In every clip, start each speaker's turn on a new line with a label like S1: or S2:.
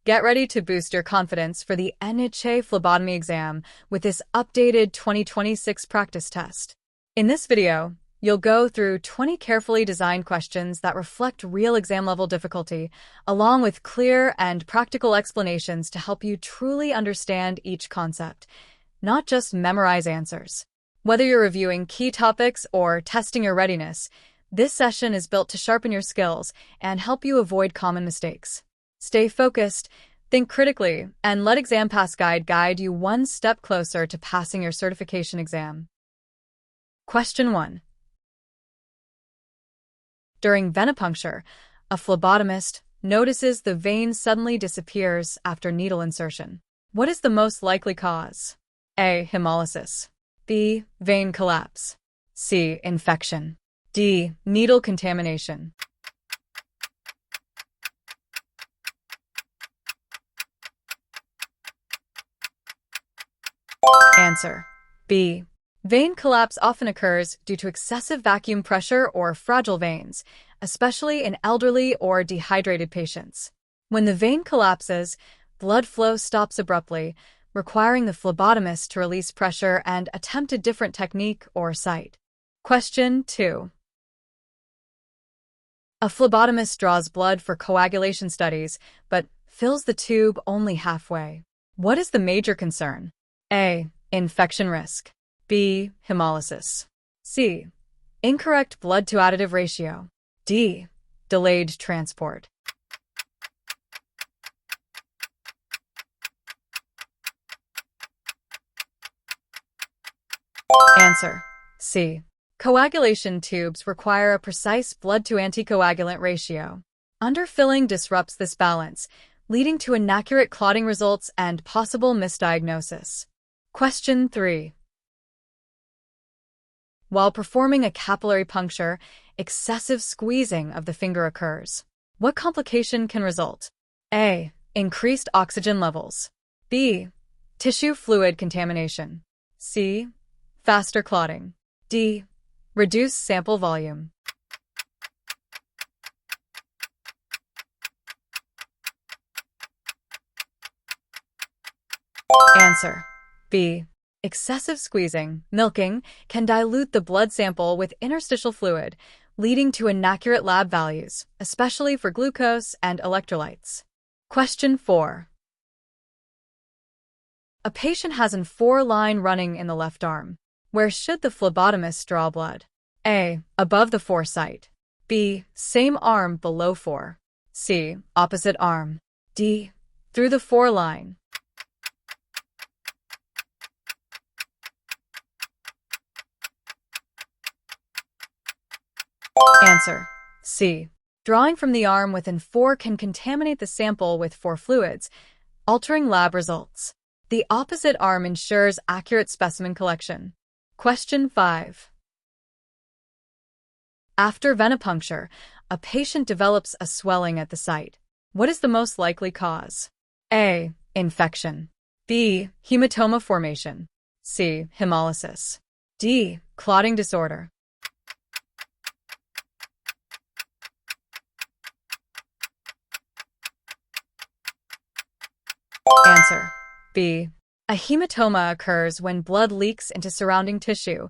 S1: Get ready to boost your confidence for the NHA Phlebotomy exam with this updated 2026 practice test. In this video, you'll go through 20 carefully designed questions that reflect real exam-level difficulty, along with clear and practical explanations to help you truly understand each concept, not just memorize answers. Whether you're reviewing key topics or testing your readiness, this session is built to sharpen your skills and help you avoid common mistakes. Stay focused, think critically, and let ExamPass Guide guide you one step closer to passing your certification exam. Question 1. During venipuncture, a phlebotomist notices the vein suddenly disappears after needle insertion. What is the most likely cause? A. Hemolysis. B. Vein collapse. C. Infection. D. Needle contamination. Answer: B. Vein collapse often occurs due to excessive vacuum pressure or fragile veins, especially in elderly or dehydrated patients. When the vein collapses, blood flow stops abruptly, requiring the phlebotomist to release pressure and attempt a different technique or site. Question 2. A phlebotomist draws blood for coagulation studies, but fills the tube only halfway. What is the major concern? A. Infection risk. B. Hemolysis. C. Incorrect blood-to-additive ratio. D. Delayed transport. Answer: C. Coagulation tubes require a precise blood-to-anticoagulant ratio. Underfilling disrupts this balance, leading to inaccurate clotting results and possible misdiagnosis. Question 3. While performing a capillary puncture, excessive squeezing of the finger occurs. What complication can result? A. Increased oxygen levels. B. Tissue fluid contamination. C. Faster clotting. D. Reduced sample volume. Answer: B. Excessive squeezing, milking, can dilute the blood sample with interstitial fluid, leading to inaccurate lab values, especially for glucose and electrolytes. Question 4. A patient has an 4-line running in the left arm. Where should the phlebotomist draw blood? A. Above the 4 site. B. Same arm below 4. C. Opposite arm. D. Through the 4 line. Answer: C. Drawing from the arm within 4 can contaminate the sample with 4 fluids, altering lab results. The opposite arm ensures accurate specimen collection. Question 5. After venipuncture, a patient develops a swelling at the site. What is the most likely cause? A. Infection. B. Hematoma formation. C. Hemolysis. D. Clotting disorder. Answer: B. A hematoma occurs when blood leaks into surrounding tissue,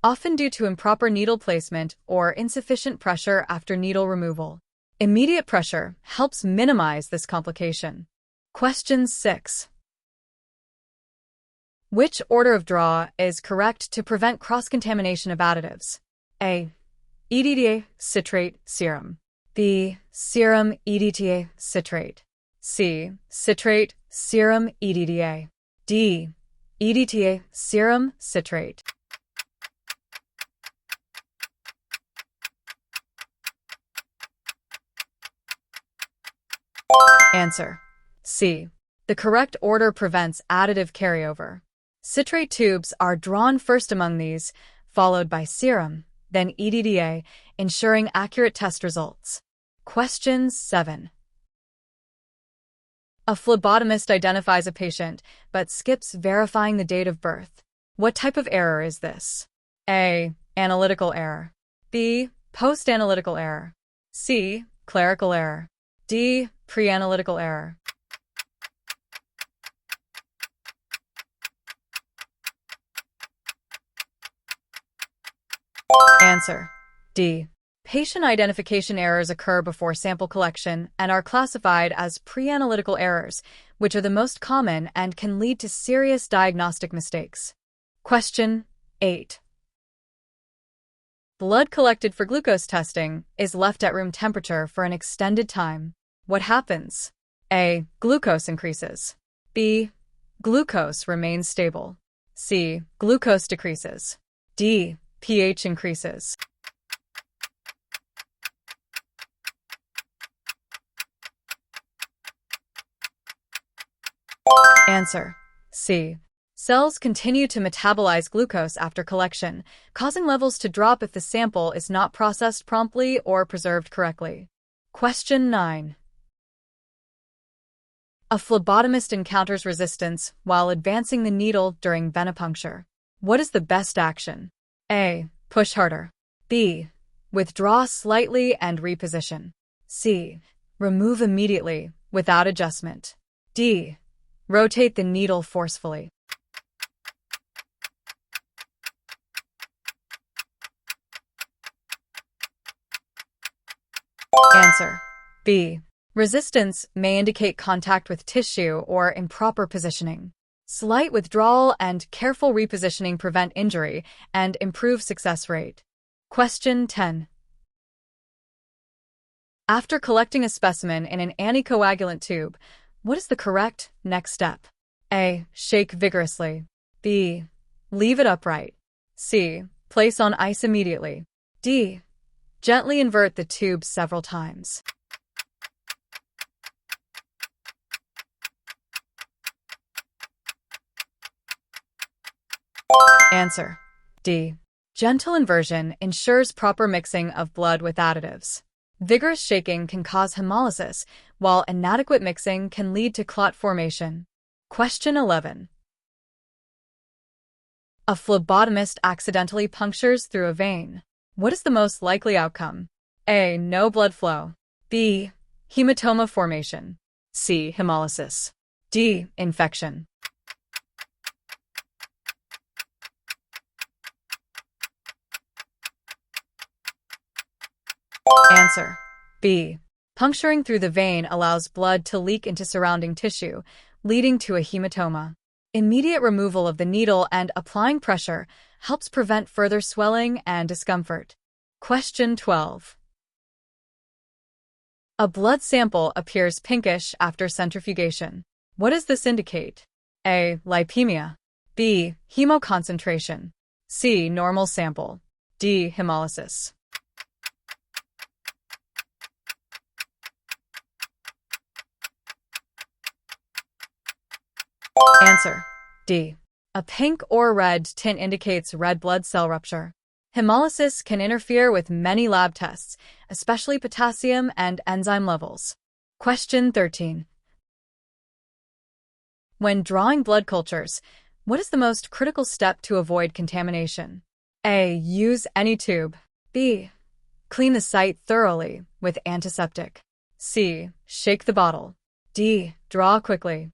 S1: often due to improper needle placement or insufficient pressure after needle removal. Immediate pressure helps minimize this complication. Question 6. Which order of draw is correct to prevent cross-contamination of additives? A. EDTA citrate serum. B. Serum EDTA citrate. C. Citrate serum EDTA. D. EDTA serum citrate. Answer: C. The correct order prevents additive carryover. Citrate tubes are drawn first among these, followed by serum, then EDTA, ensuring accurate test results. Question 7. A phlebotomist identifies a patient, but skips verifying the date of birth. What type of error is this? A. Analytical error. B. Post-analytical error. C. Clerical error. D. Pre-analytical error. Answer: D. Patient identification errors occur before sample collection and are classified as pre-analytical errors, which are the most common and can lead to serious diagnostic mistakes. Question 8. Blood collected for glucose testing is left at room temperature for an extended time. What happens? A. Glucose increases. B. Glucose remains stable. C. Glucose decreases. D. pH increases. Answer: C. Cells continue to metabolize glucose after collection, causing levels to drop if the sample is not processed promptly or preserved correctly. Question 9. A phlebotomist encounters resistance while advancing the needle during venipuncture. What is the best action? A. Push harder. B. Withdraw slightly and reposition. C. Remove immediately without adjustment. D. Rotate the needle forcefully. Answer: B. Resistance may indicate contact with tissue or improper positioning. Slight withdrawal and careful repositioning prevent injury and improve success rate. Question 10. After collecting a specimen in an anticoagulant tube, what is the correct next step? A. Shake vigorously. B. Leave it upright. C. Place on ice immediately. D. Gently invert the tube several times. Answer: D. Gentle inversion ensures proper mixing of blood with additives. Vigorous shaking can cause hemolysis, while inadequate mixing can lead to clot formation. Question 11. A phlebotomist accidentally punctures through a vein. What is the most likely outcome? A. No blood flow. B. Hematoma formation. C. Hemolysis. D. Infection. Answer: B. Puncturing through the vein allows blood to leak into surrounding tissue, leading to a hematoma. Immediate removal of the needle and applying pressure helps prevent further swelling and discomfort. Question 12. A blood sample appears pinkish after centrifugation. What does this indicate? A. Lipemia. B. Hemoconcentration. C. Normal sample. D. Hemolysis. Answer: D. A pink or red tint indicates red blood cell rupture. Hemolysis can interfere with many lab tests, especially potassium and enzyme levels. Question 13. When drawing blood cultures, what is the most critical step to avoid contamination? A. Use any tube. B. Clean the site thoroughly with antiseptic. C. Shake the bottle. D. Draw quickly.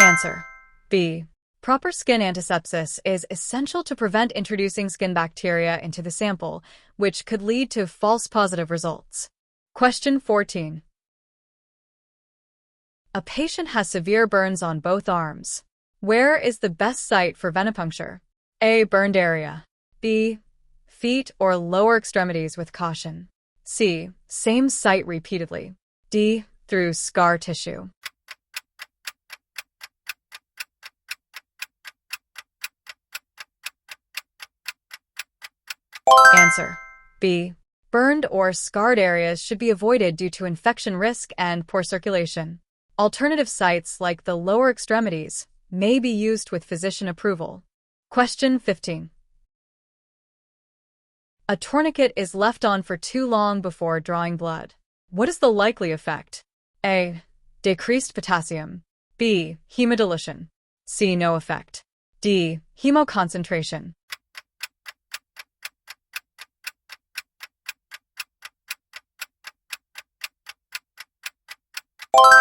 S1: Answer: B. Proper skin antisepsis is essential to prevent introducing skin bacteria into the sample, which could lead to false positive results. Question 14. A patient has severe burns on both arms. Where is the best site for venipuncture? A. Burned area. B. Feet or lower extremities with caution. C. Same site repeatedly. D. Through scar tissue. Answer: B. Burned or scarred areas should be avoided due to infection risk and poor circulation. Alternative sites like the lower extremities may be used with physician approval. Question 15. A tourniquet is left on for too long before drawing blood. What is the likely effect? A. Decreased potassium. B. Hemodilution. C. No effect. D. Hemoconcentration.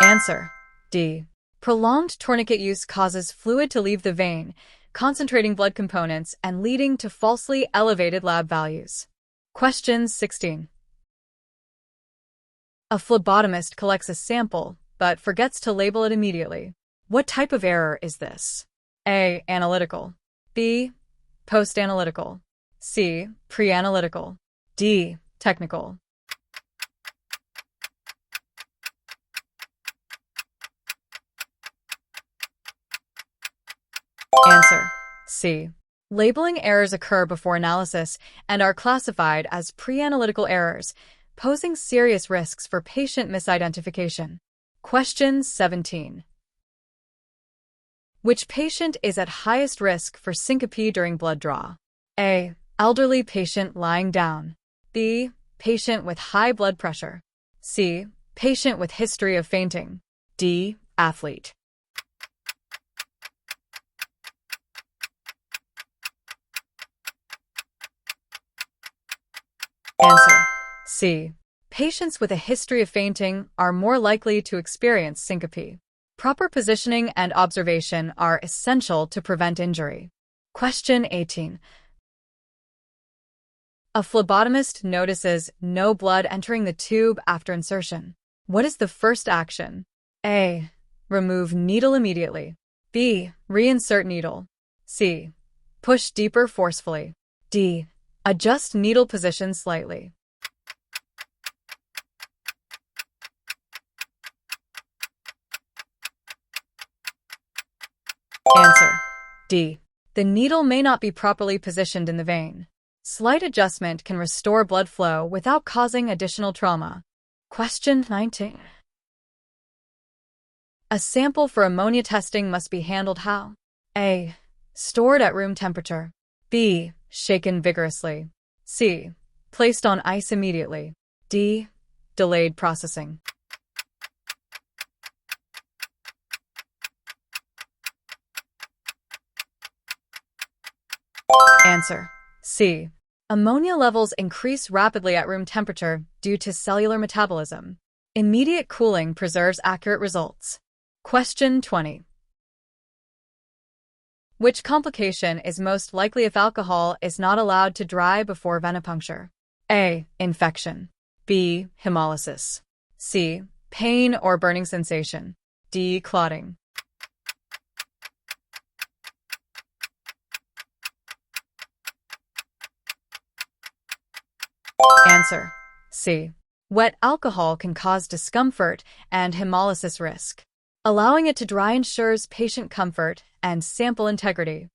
S1: Answer: D. Prolonged tourniquet use causes fluid to leave the vein, concentrating blood components and leading to falsely elevated lab values. Question 16. A phlebotomist collects a sample, but forgets to label it immediately. What type of error is this? A. Analytical. B. Post-analytical. C. Pre-analytical. D. Technical. Answer: C. Labeling errors occur before analysis and are classified as pre-analytical errors, posing serious risks for patient misidentification. Question 17. Which patient is at highest risk for syncope during blood draw? A. Elderly patient lying down. B. Patient with high blood pressure. C. Patient with history of fainting. D. Athlete. Answer: C. Patients with a history of fainting are more likely to experience syncope. Proper positioning and observation are essential to prevent injury. Question 18. A phlebotomist notices no blood entering the tube after insertion. What is the first action? A. Remove needle immediately. B. Reinsert needle. C. Push deeper forcefully. D. Adjust needle position slightly. Answer: D. The needle may not be properly positioned in the vein. Slight adjustment can restore blood flow without causing additional trauma. Question 19. A sample for ammonia testing must be handled how? A. Stored at room temperature. B. Shaken vigorously. C. Placed on ice immediately. D. Delayed processing. Answer: C. Ammonia levels increase rapidly at room temperature due to cellular metabolism. Immediate cooling preserves accurate results. Question 20. Which complication is most likely if alcohol is not allowed to dry before venipuncture? A. Infection. B. Hemolysis. C. Pain or burning sensation. D. Clotting. Answer: C. Wet alcohol can cause discomfort and hemolysis risk. Allowing it to dry ensures patient comfort and sample integrity.